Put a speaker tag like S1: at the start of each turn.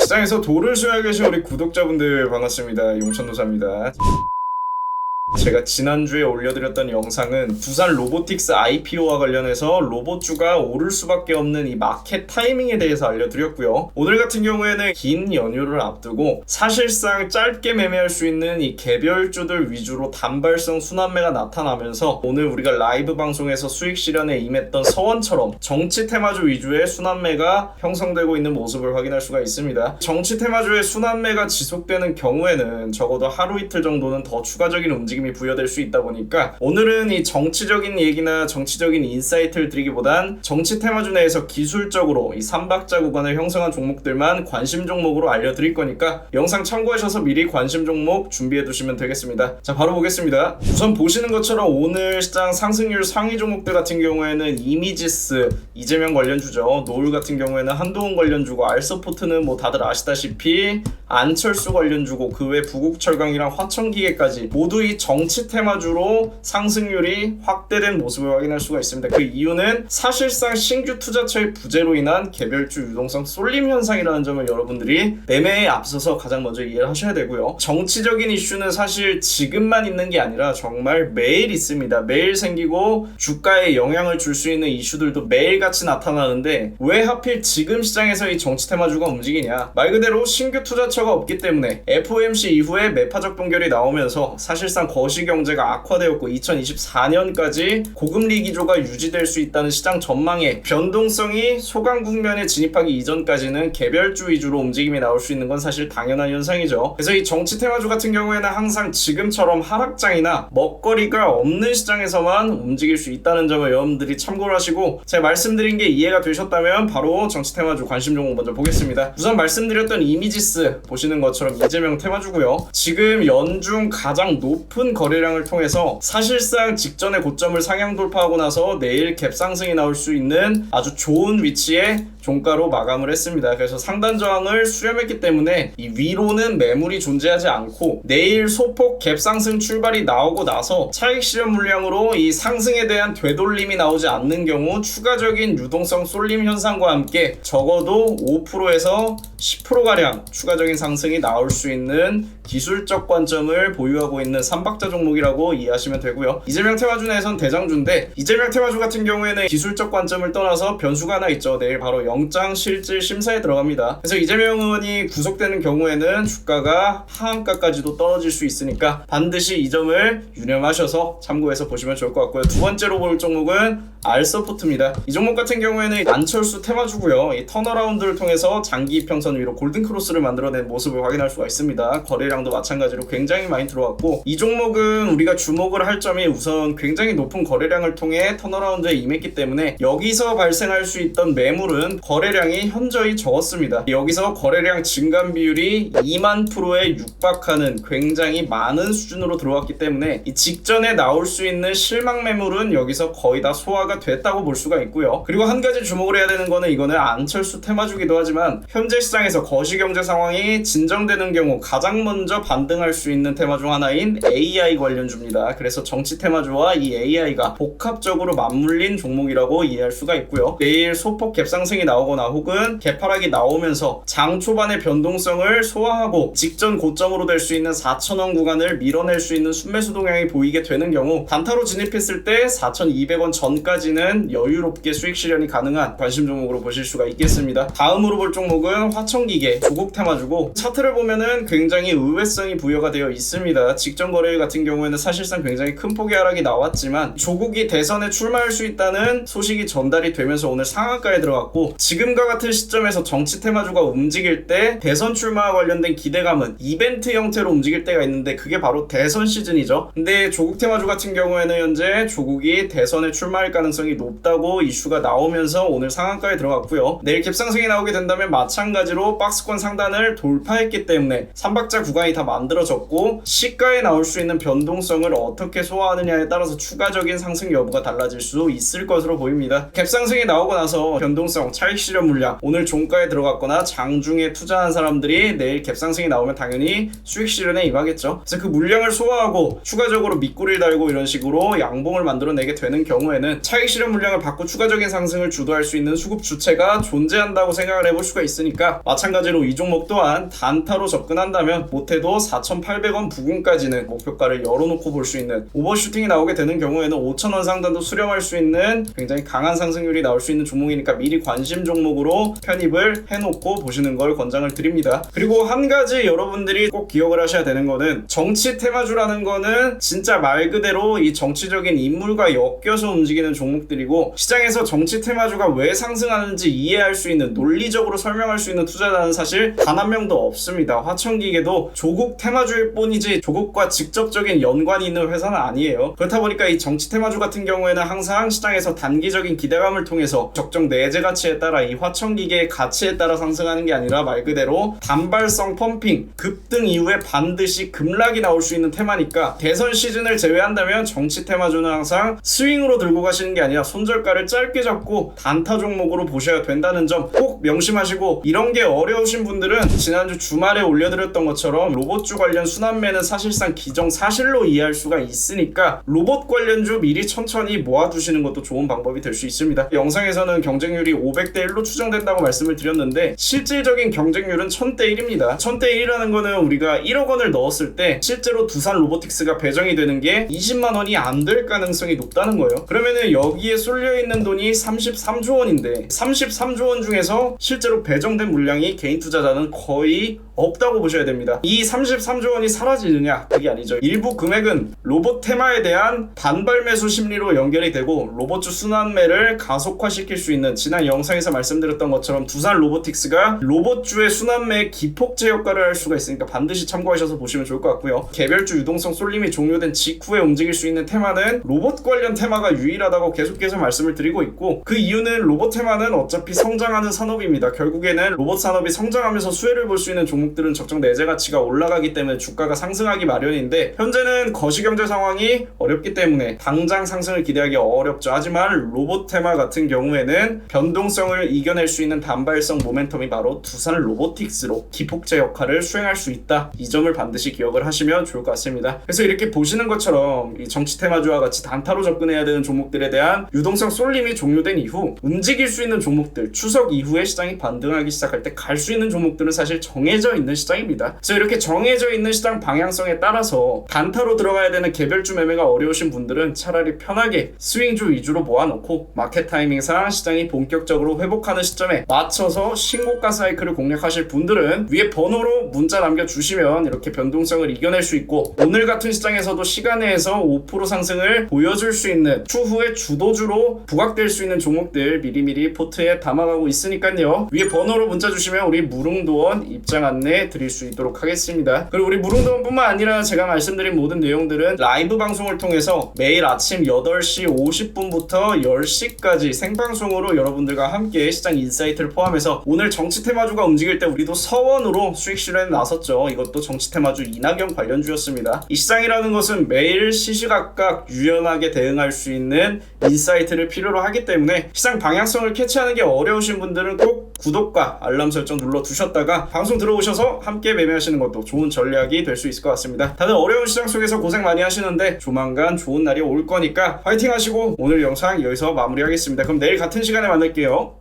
S1: 시장에서 돌을 수여하고 계신 우리 구독자분들 반갑습니다. 용천노사입니다. 제가 지난주에 올려드렸던 영상은 두산 로보틱스 IPO와 관련해서 로봇주가 오를 수밖에 없는 이 마켓 타이밍에 대해서 알려드렸고요. 오늘 같은 경우에는 긴 연휴를 앞두고 사실상 짧게 매매할 수 있는 이 개별주들 위주로 단발성 순환매가 나타나면서 오늘 우리가 라이브 방송에서 수익 실현에 임했던 서원처럼 정치 테마주 위주의 순환매가 형성되고 있는 모습을 확인할 수가 있습니다. 정치 테마주의 순환매가 지속되는 경우에는 적어도 하루 이틀 정도는 더 추가적인 움직임이 부여될 수 있다 보니까 오늘은 이 정치적인 얘기나 정치적인 인사이트를 드리기보단 정치 테마주 내에서 기술적으로 이 3박자 구간을 형성한 종목들만 관심 종목으로 알려드릴 거니까 영상 참고하셔서 미리 관심 종목 준비해 두시면 되겠습니다. 자, 바로 보겠습니다. 우선 보시는 것처럼 오늘 시장 상승률 상위 종목들 같은 경우에는 이미지스, 이재명 관련주죠. 노을 같은 경우에는 한동훈 관련주고, 알서포트는 뭐 다들 아시다시피 안철수 관련주고, 그 외 부국철강이랑 화천기계까지 모두 이 정치 테마주로 상승률이 확대된 모습을 확인할 수가 있습니다. 그 이유는 사실상 신규 투자처의 부재로 인한 개별주 유동성 쏠림 현상이라는 점을 여러분들이 매매에 앞서서 가장 먼저 이해를 하셔야 되고요. 정치적인 이슈는 사실 지금만 있는 게 아니라 정말 매일 있습니다. 매일 생기고 주가에 영향을 줄 수 있는 이슈들도 매일같이 나타나는데 왜 하필 지금 시장에서 이 정치 테마주가 움직이냐? 말 그대로 신규 투자처가 없기 때문에 FOMC 이후에 매파적 동결이 나오면서 사실상 거시경제가 악화되었고 2024년까지 고금리 기조가 유지될 수 있다는 시장 전망에 변동성이 소강 국면에 진입하기 이전까지는 개별주 위주로 움직임이 나올 수 있는 건 사실 당연한 현상이죠. 그래서 이 정치 테마주 같은 경우에는 항상 지금처럼 하락장이나 먹거리가 없는 시장에서만 움직일 수 있다는 점을 여러분들이 참고를 하시고, 제가 말씀드린 게 이해가 되셨다면 바로 정치 테마주 관심 종목 먼저 보겠습니다. 우선 말씀드렸던 이미지스 보시는 것처럼 이재명 테마주고요. 지금 연중 가장 높은 거래량을 통해서 사실상 직전의 고점을 상향 돌파하고 나서 내일 갭 상승이 나올 수 있는 아주 좋은 위치에 종가로 마감을 했습니다. 그래서 상단 저항을 수렴했기 때문에 이 위로는 매물이 존재하지 않고 내일 소폭 갭 상승 출발이 나오고 나서 차익 실현 물량으로 이 상승에 대한 되돌림이 나오지 않는 경우 추가적인 유동성 쏠림 현상과 함께 적어도 5%에서 10%가량 추가적인 상승이 나올 수 있는 기술적 관점을 보유하고 있는 3박자 종목이라고 이해하시면 되고요. 이재명 테마주 내에선 대장주인데 이재명 테마주 같은 경우에는 기술적 관점을 떠나서 변수가 하나 있죠. 내일 바로 영장 실질 심사에 들어갑니다. 그래서 이재명 의원이 구속되는 경우에는 주가가 하한가까지도 떨어질 수 있으니까 반드시 이 점을 유념하셔서 참고해서 보시면 좋을 것 같고요. 두 번째로 볼 종목은 알서포트입니다. 이 종목 같은 경우에는 안철수 테마주고요. 이 턴어라운드를 통해서 장기 이평선 위로 골든크로스를 만들어낸 모습을 확인할 수가 있습니다. 거래량도 마찬가지로 굉장히 많이 들어왔고, 이 종목은 우리가 주목을 할 점이 우선 굉장히 높은 거래량을 통해 턴어라운드에 임했기 때문에 여기서 발생할 수 있던 매물은 거래량이 현저히 적었습니다. 여기서 거래량 증감 비율이 2만 프로에 육박하는 굉장히 많은 수준으로 들어왔기 때문에 이 직전에 나올 수 있는 실망 매물은 여기서 거의 다 소화가 됐다고 볼 수가 있고요. 그리고 한 가지 주목을 해야 되는 거는 이거는 안철수 테마주기도 하지만 현재 시장에서 거시경제 상황이 진정되는 경우 가장 먼저 반등할 수 있는 테마 중 하나인 AI 관련주입니다. 그래서 정치 테마주와 이 AI가 복합적으로 맞물린 종목이라고 이해할 수가 있고요. 내일 소폭 갭 상승이 나오거나 혹은 갭 하락이 나오면서 장 초반의 변동성을 소화하고 직전 고점으로 될 수 있는 4,000원 구간을 밀어낼 수 있는 순매수 동향이 보이게 되는 경우 단타로 진입했을 때 4,200원 전까지는 여유롭게 수익 실현이 가능한 관심 종목으로 보실 수가 있겠습니다. 다음으로 볼 종목은 화천기계 조국 테마주고, 차트를 보면은 굉장히 의외성이 부여가 되어 있습니다. 직전 거래일 같은 경우에는 사실상 굉장히 큰 폭의 하락이 나왔지만 조국이 대선에 출마할 수 있다는 소식이 전달이 되면서 오늘 상한가에 들어갔고, 지금과 같은 시점에서 정치 테마주가 움직일 때 대선 출마와 관련된 기대감은 이벤트 형태로 움직일 때가 있는데 그게 바로 대선 시즌이죠. 근데 조국 테마주 같은 경우에는 현재 조국이 대선에 출마할 가능성이 높다고 이슈가 나오면서 오늘 상한가에 들어갔고요. 내일 갭상승이 나오게 된다면 마찬가지로 박스권 상단을 돌파했기 때문에 3박자 구간이 다 만들어졌고, 시가에 나올 수 있는 변동성을 어떻게 소화하느냐에 따라서 추가적인 상승 여부가 달라질 수 있을 것으로 보입니다. 갭상승이 나오고 나서 변동성, 차익 차익 실현 물량, 오늘 종가에 들어갔거나 장중에 투자한 사람들이 내일 갭상승이 나오면 당연히 수익 실현에 임하겠죠. 그래서 그 물량을 소화하고 추가적으로 밑꼬리를 달고 이런 식으로 양봉을 만들어내게 되는 경우에는 차익 실현 물량을 받고 추가적인 상승을 주도할 수 있는 수급 주체가 존재한다고 생각을 해볼 수가 있으니까, 마찬가지로 이 종목 또한 단타로 접근한다면 못해도 4,800원 부근까지는 목표가를 열어놓고 볼 수 있는, 오버슈팅이 나오게 되는 경우에는 5,000원 상단도 수렴할 수 있는 굉장히 강한 상승률이 나올 수 있는 종목이니까 미리 관심 종목으로 편입을 해놓고 보시는 걸 권장을 드립니다. 그리고 한 가지 여러분들이 꼭 기억을 하셔야 되는 거는, 정치 테마주라는 거는 진짜 말 그대로 이 정치적인 인물과 엮여서 움직이는 종목들이고, 시장에서 정치 테마주가 왜 상승하는지 이해할 수 있는, 논리적으로 설명할 수 있는 투자자는 사실 단 한 명도 없습니다. 화천기계도 조국 테마주일 뿐이지 조국과 직접적인 연관이 있는 회사는 아니에요. 그렇다 보니까 이 정치 테마주 같은 경우에는 항상 시장에서 단기적인 기대감을 통해서 적정 내재 가치에 따라, 이 화천기계의 가치에 따라 상승하는 게 아니라 말 그대로 단발성 펌핑, 급등 이후에 반드시 급락이 나올 수 있는 테마니까, 대선 시즌을 제외한다면 정치 테마주는 항상 스윙으로 들고 가시는 게 아니라 손절가를 짧게 잡고 단타 종목으로 보셔야 된다는 점 꼭 명심하시고, 이런 게 어려우신 분들은 지난주 주말에 올려드렸던 것처럼 로봇주 관련 순환매는 사실상 기정사실로 이해할 수가 있으니까 로봇 관련주 미리 천천히 모아두시는 것도 좋은 방법이 될 수 있습니다. 영상에서는 경쟁률이 500대 1로 추정된다고 말씀을 드렸는데, 실질적인 경쟁률은 1000대 1입니다. 1000대 1이라는 거는 우리가 1억 원을 넣었을 때 실제로 두산 로보틱스가 배정이 되는 게 20만 원이 안 될 가능성이 높다는 거예요. 그러면은 여기에 쏠려 있는 돈이 33조 원인데 33조 원 중에서 실제로 배정된 물량이 개인 투자자는 거의 없다고 보셔야 됩니다. 이 33조 원이 사라지느냐? 그게 아니죠. 일부 금액은 로봇 테마에 대한 반발 매수 심리로 연결이 되고 로봇주 순환매를 가속화시킬 수 있는, 지난 영상에서 말씀드렸던 것처럼 두산 로보틱스가 로봇주의 순환매의 기폭제 역할을 할 수가 있으니까 반드시 참고하셔서 보시면 좋을 것 같고요. 개별주 유동성 쏠림이 종료된 직후에 움직일 수 있는 테마는 로봇 관련 테마가 유일하다고 계속해서 말씀을 드리고 있고, 그 이유는 로봇 테마는 어차피 성장하는 산업입니다. 결국에는 로봇 산업이 성장하면서 수혜를 볼 수 있는 종목들은 적정 내재 가치가 올라가기 때문에 주가가 상승하기 마련인데, 현재는 거시경제 상황이 어렵기 때문에 당장 상승을 기대하기 어렵죠. 하지만 로봇 테마 같은 경우에는 변동성을 이겨낼 수 있는 단발성 모멘텀이 바로 두산 로보틱스로 기폭제 역할을 수행할 수 있다. 이 점을 반드시 기억을 하시면 좋을 것 같습니다. 그래서 이렇게 보시는 것처럼 이 정치 테마주와 같이 단타로 접근해야 되는 종목들에 대한 유동성 쏠림이 종료된 이후 움직일 수 있는 종목들, 추석 이후에 시장이 반등하기 시작할 때 갈 수 있는 종목들은 사실 정해져 있는 시장입니다. 그래서 이렇게 정해져 있는 시장 방향성에 따라서 단타로 들어가야 되는 개별주 매매가 어려우신 분들은 차라리 편하게 스윙주 위주로 모아놓고 마켓 타이밍상 시장이 본격적으로 회복하는 시점에 맞춰서 신고가 사이클을 공략하실 분들은 위에 번호로 문자 남겨주시면 이렇게 변동성을 이겨낼 수 있고, 오늘 같은 시장에서도 시간 내에서 5% 상승을 보여줄 수 있는 추후에 주도주로 부각될 수 있는 종목들 미리미리 포트에 담아가고 있으니까요. 위에 번호로 문자 주시면 우리 무릉도원 입장 안내 드릴 수 있도록 하겠습니다. 그리고 우리 무릉도원 뿐만 아니라 제가 말씀드린 모든 내용들은 라이브 방송을 통해서 매일 아침 8시 50분부터 10시까지 생방송으로 여러분들과 함께 시장 인사이트를 포함해서, 오늘 정치 테마주가 움직일 때 우리도 서원으로 수익 실현에 나섰죠. 이것도 정치 테마주 이낙연 관련주였습니다. 이 시장이라는 것은 매일 시시각각 유연하게 대응할 수 있는 인사이트를 필요로 하기 때문에 시장 방향성을 캐치하는 게 어려우신 분들은 꼭 구독과 알람 설정 눌러두셨다가 방송 들어오셔서 함께 매매하시는 것도 좋은 전략이 될 수 있을 것 같습니다. 다들 어려운 시장 속에서 고생 많이 하시는데 조만간 좋은 날이 올 거니까 파이팅 하시고, 오늘 영상 여기서 마무리하겠습니다. 그럼 내일 같은 시간에 만날게요.